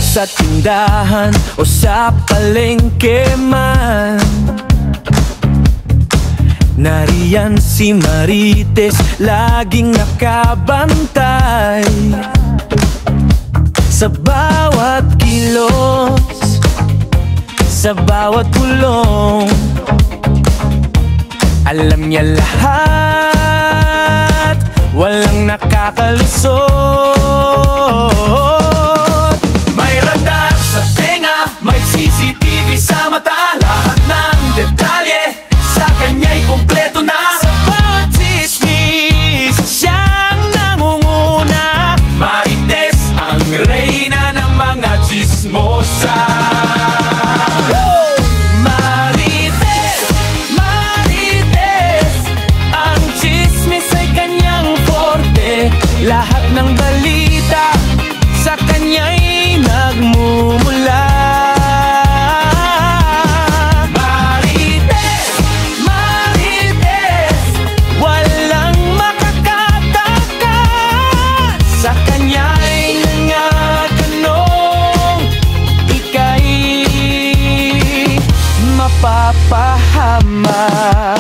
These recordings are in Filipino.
sa tindahan o sa palengke man, nariyan si Marites, laging nakabantay. Sa bawat kilos, sa bawat pulong, alam niya lahat, walang nakakalusot. May radar sa tenga, may CCTV sa mata, lahat ng detalye sa kanya'y kumpleto na. Sa bawat chismis, siyang nangunguna. Marites, ang reyna ng mga chismosa. Marites, Marites, ang chismis ay kanyang forte. Lahat ng balita sa kanya'y nagmumula. Papahamak.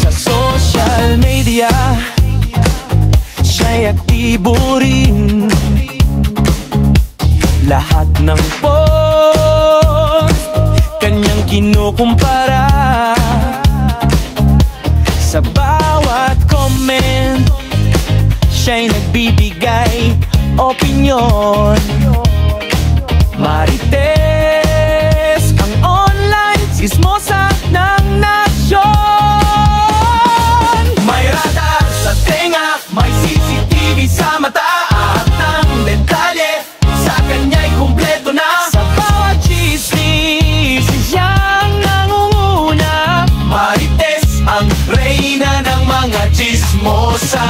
Sa social media, siya'y aktibo rin. Lahat ng post kanyang kinukumpara. Sa bawat comment, siya'y nagbibigay opinyon. Marites, ang online chismosa ng nasyon. May radar sa tenga, may CCTV sa mata, at ng detalye sa kanya'y kumpleto na. Sa bawat chismis, siyang nangunguna. Marites, ang reyna ng mga chismosa.